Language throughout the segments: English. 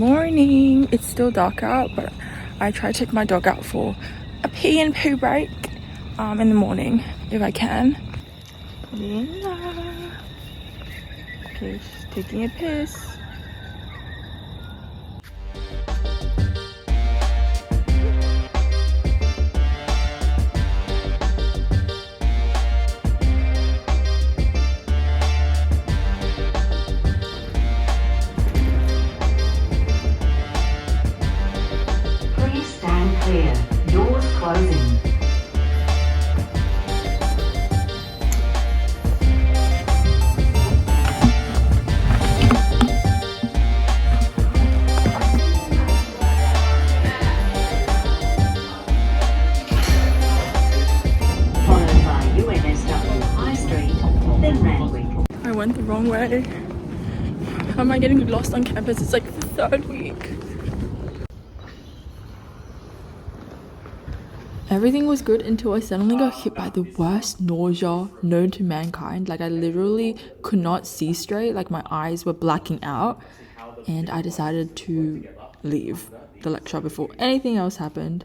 morning. It's still dark out, but I try to take my dog out for a pee and poo break in the morning if I can. Linda. Okay, she's taking a piss. Clear. Doors closing. Followed by UNSW High Street, then Randwick. I went the wrong way. How am I getting lost on campus? It's like the third week. Everything was good until I suddenly got hit by the worst nausea known to mankind. Like I literally could not see straight, like my eyes were blacking out, and I decided to leave the lecture before anything else happened.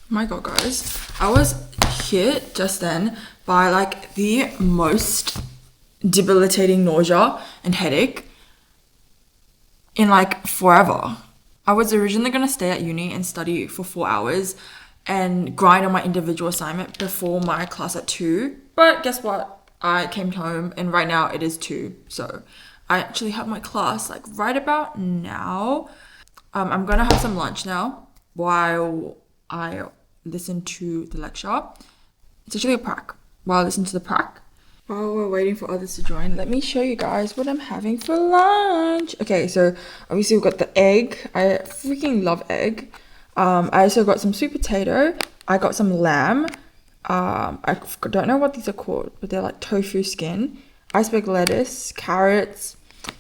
My god guys, I was hit just then by like the most debilitating nausea and headache in like forever. I was originally going to stay at uni and study for 4 hours and grind on my individual assignment before my class at 2, but guess what, I came home and right now it is 2, so I actually have my class like right about now. I'm gonna have some lunch now while I listen to the lecture. It's actually a prac. While I listen to the prac, while we're waiting for others to join, let me show you guys what I'm having for lunch. Okay, so obviously we've got the egg. I freaking love egg. I also got some sweet potato. I got some lamb. I don't know what these are called, but they're like tofu skin. Iceberg lettuce, carrots,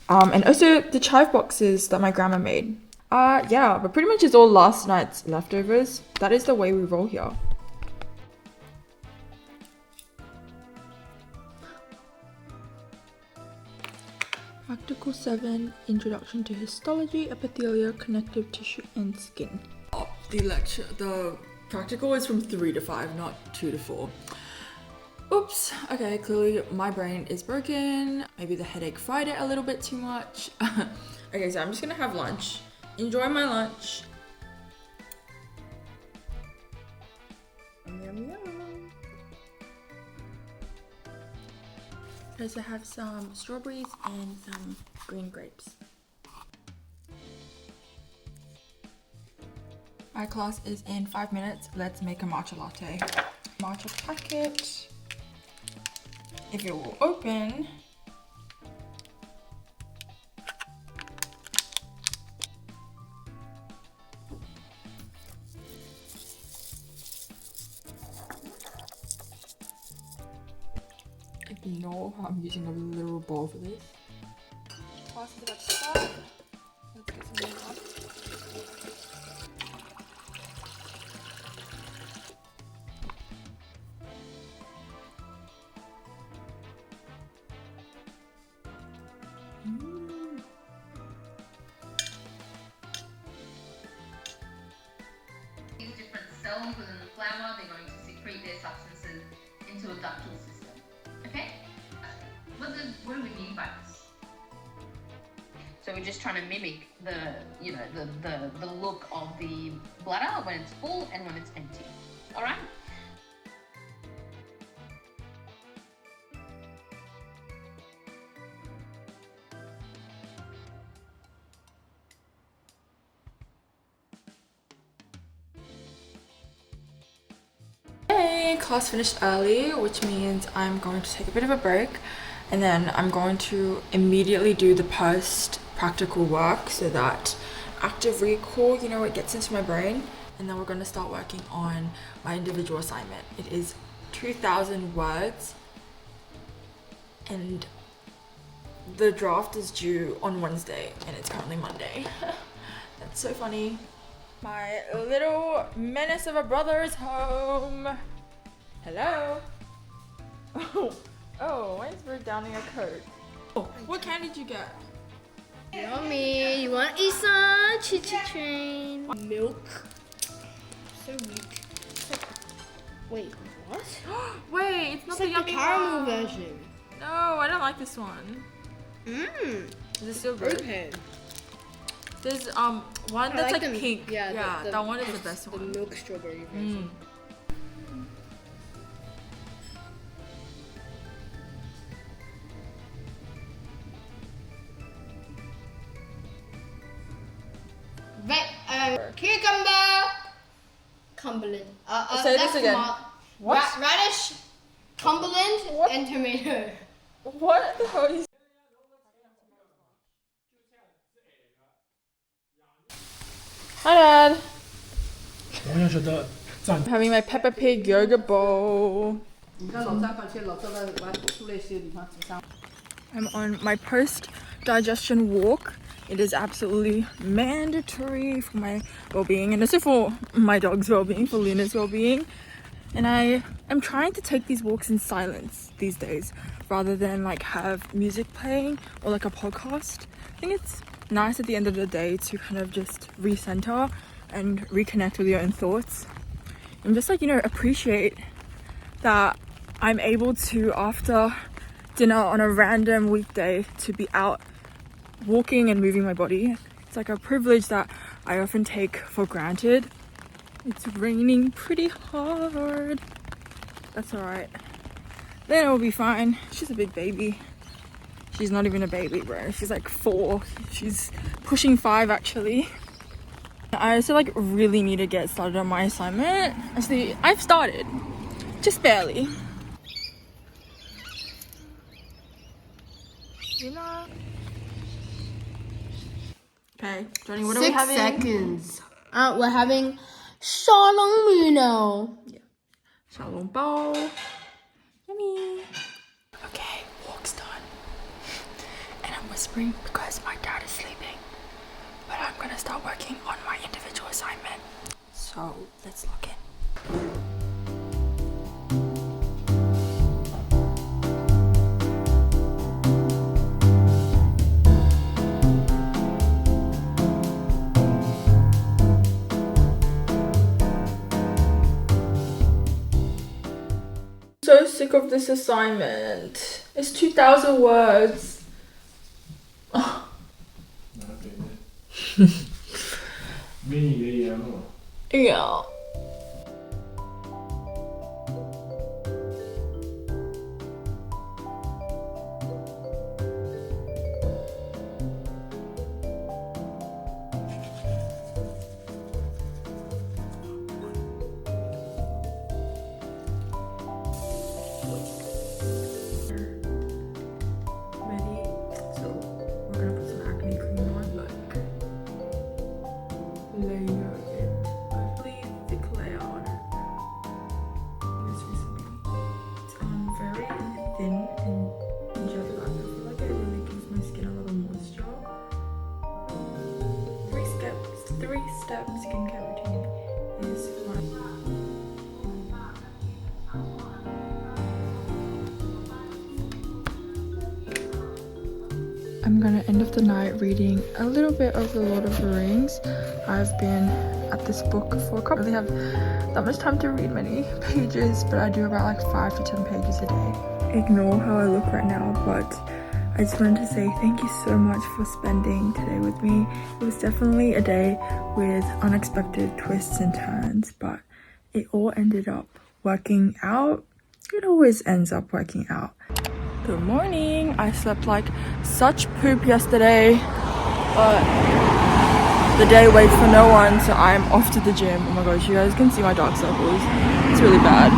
and also the chive boxes that my grandma made. Yeah, but pretty much it's all last night's leftovers. That is the way we roll here. Practical 7, Introduction to Histology, Epithelial, Connective Tissue and Skin. Oh, the practical is from 3 to 5, not 2 to 4. Oops, okay, clearly my brain is broken. Maybe the headache fried it a little bit too much. Okay, so I'm just gonna have lunch. Enjoy my lunch. Yum, yum. I also have some strawberries and some green grapes. My class is in 5 minutes. Let's make a matcha latte. Matcha packet. If it will open. Ignore how I'm using a literal bowl for this. Class is about to start. Let's get some more up. These different cells within the flower, they're going to secrete their substances into a ductal system. Okay? What do we mean by this? So we're just trying to mimic the look of the bladder when it's full and when it's empty. All right? Hey, class finished early, which means I'm going to take a bit of a break and then I'm going to immediately do the post practical work so that active recall, you know, it gets into my brain, and then we're going to start working on my individual assignment. It is 2,000 words and the draft is due on Wednesday and it's currently Monday. That's so funny. My little menace of a brother is home. Hello. Oh, why is Rick downing a coat? Oh, what candy did you get? Yummy. You want to eat some? Choo-choo train. Milk. So weak. Wait, what? Wait, it's not It's the like the yummy caramel one. version. No, I don't like this one. Mmm. Is it still good? Okay. There's one that's like pink. Yeah, that one is the best The one. milk strawberry version. Cucumber. Cumberland. Say this that's again. What? Radish, Cumberland, What? and tomato. What the hell is? Hi, Dad. 同样是的赞 I'm having my Peppa Pig yogurt bowl. 而家落山嗰次落咗啦，玩蘇黎少年法自生。 I'm on my post-digestion walk. It is absolutely mandatory for my well-being and also for my dog's well-being, for Luna's well-being. And I am trying to take these walks in silence these days rather than like have music playing or like a podcast. I think it's nice at the end of the day to kind of just recenter and reconnect with your own thoughts and just like, you know, appreciate that I'm able to, after dinner on a random weekday, to be out walking and moving my body. It's like a privilege that I often take for granted. It's raining pretty hard. That's alright. Then it will be fine. She's a big baby. She's not even a baby, bro. She's like 4. She's pushing 5 actually. I also like really need to get started on my assignment. Actually, I've started. Just barely. You know. Okay, Johnny, what are we 6 having? seconds. We're having Shalom Shalom bowl. Yummy. Okay, walk's done. And I'm whispering because my dad is sleeping. But I'm gonna start working on my individual assignment. So let's log in. So sick of this assignment. It's 2,000 words. Oh, 没你的言了。 yeah. Ready? So we're gonna put some acne cream on, like layer it, hopefully thick layer on it. This recently, it's very thin and gel like. I feel like it really gives my skin a little moisture. 3-step skincare routine is fun. I'm gonna end of the night reading a little bit of The Lord of the Rings. I've been at this book for a couple. I don't really have that much time to read many pages, but I do about like 5 to 10 pages a day. Ignore how I look right now, but I just wanted to say thank you so much for spending today with me. It was definitely a day with unexpected twists and turns, but it all ended up working out. It always ends up working out. Good morning. I slept like such poop yesterday, but the day waits for no one, so I'm off to the gym. Oh my gosh, you guys can see my dark circles. It's really bad.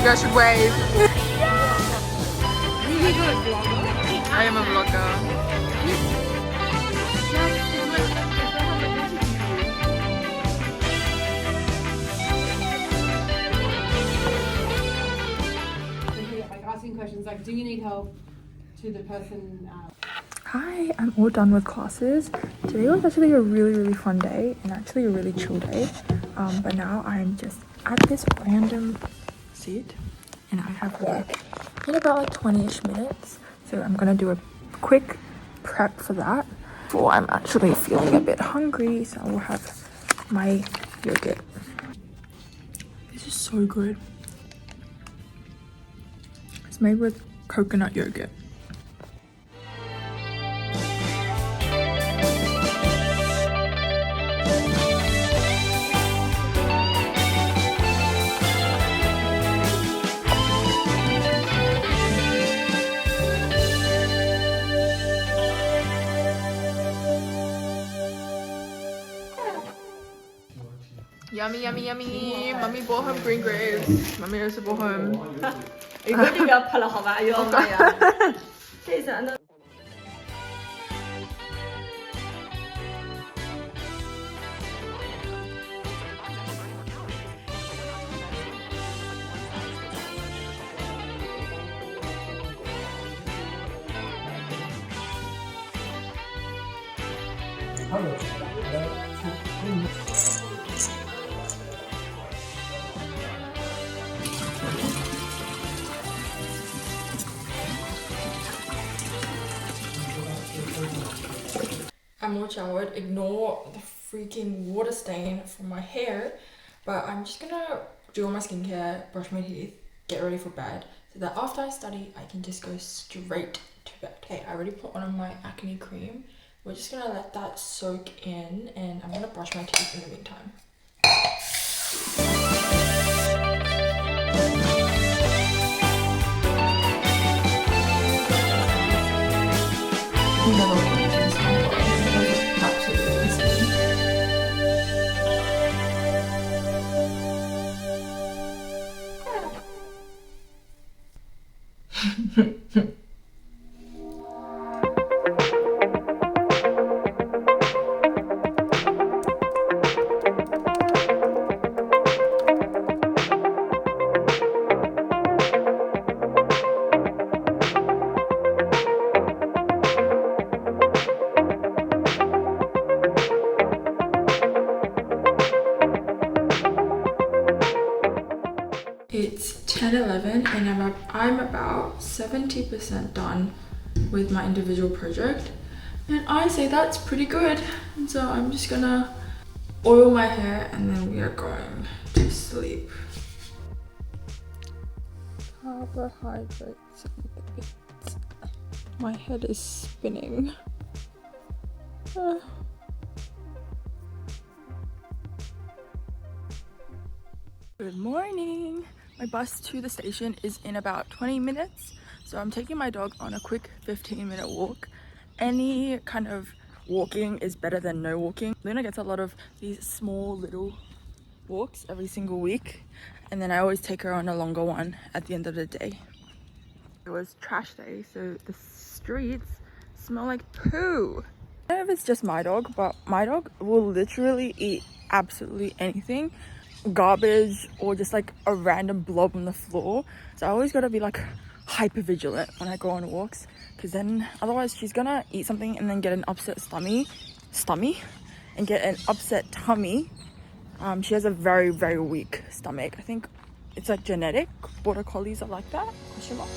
guys should wave. I am a vlogger. Like asking questions like, do you need help, to the person. Hi, I'm all done with classes. Today was actually a really fun day and actually a really chill day. But now I'm just at this random seat and I have work in about like 20-ish minutes. So I'm gonna do a quick prep for that before I'm actually feeling a bit hungry. So I will have my yogurt. This is so good. It's made with coconut yogurt. Yummy, yummy, yummy. Mummy brought home green grapes. Mummy also brought home. 如果你不要拍了好吧？又要卖呀。这啥呢？ I'm all showered. Ignore the freaking water stain from my hair. But I'm just gonna do all my skincare, brush my teeth, get ready for bed. So that after I study, I can just go straight to bed. Okay, I already put on my acne cream. We're just gonna let that soak in and I'm gonna brush my teeth in the meantime. It's 10:11 and I'm about 70% done with my individual project, and I say that's pretty good. And so I'm just gonna oil my hair and then we are going to sleep. Carbohydrates and bits. My head is spinning. Good morning. My bus to the station is in about 20 minutes, so I'm taking my dog on a quick 15-minute walk. Any kind of walking is better than no walking. Luna gets a lot of these small little walks every single week, and then I always take her on a longer one at the end of the day. It was trash day, so the streets smell like poo. I don't know if it's just my dog, but my dog will literally eat absolutely anything. Garbage or just like a random blob on the floor. So I always gotta be like hyper vigilant when I go on walks, because then otherwise she's gonna eat something and then get an upset tummy and get an upset tummy. She has a very weak stomach. I think it's like genetic. Border collies are like that. Question mark.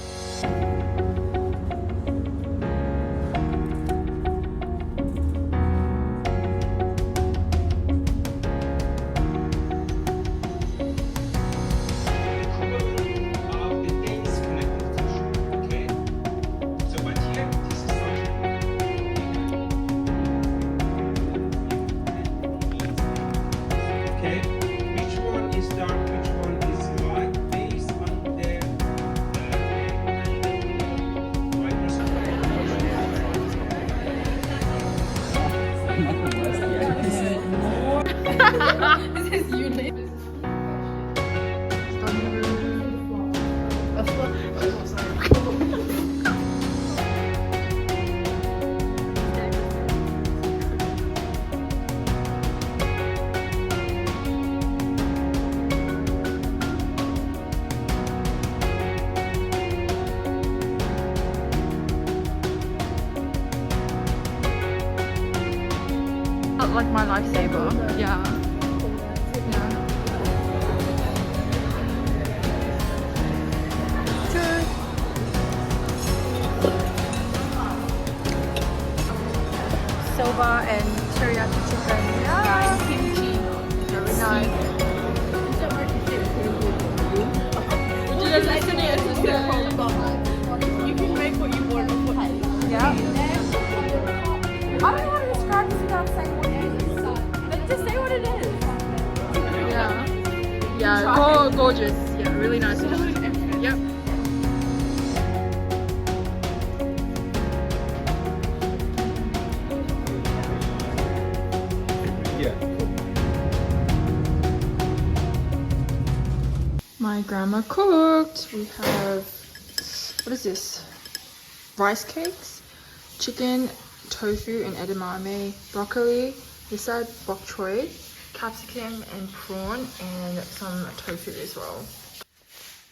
like my lifesaver. Yeah. Soba and teriyaki chicken. Yeah. Kimchi. Very nice. Would you guys listen to it? You can make what you want of what Yeah. I don't know how to describe this without saying what it is. Like, just say what it is. Yeah. Yeah, gorgeous. Yeah, really nice. Yep. My grandma cooked. We have, what is this? Rice cakes, chicken, tofu and edamame, broccoli, this side bok choy, capsicum and prawn, and some tofu as well.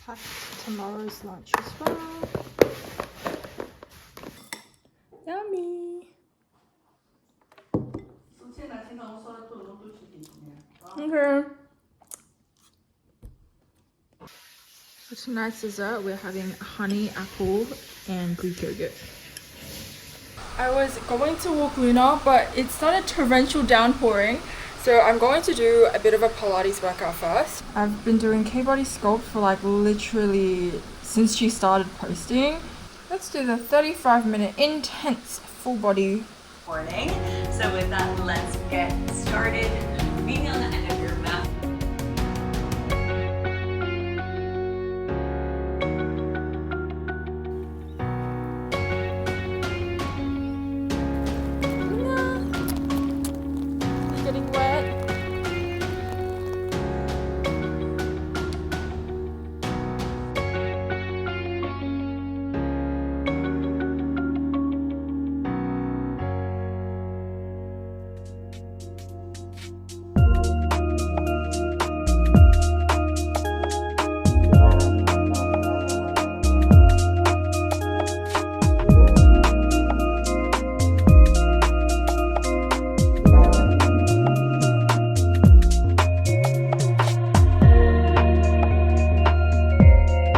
Packed tomorrow's lunch as well. Yummy. Okay. For tonight's dessert, we're having honey, apple, and Greek yogurt. I was going to walk Luna, but it started torrential downpouring, so I'm going to do a bit of a Pilates workout first. I've been doing K-body sculpt for like literally since she started posting. Let's do the 35-minute intense full body. Morning. So with that, let's get started. Being on the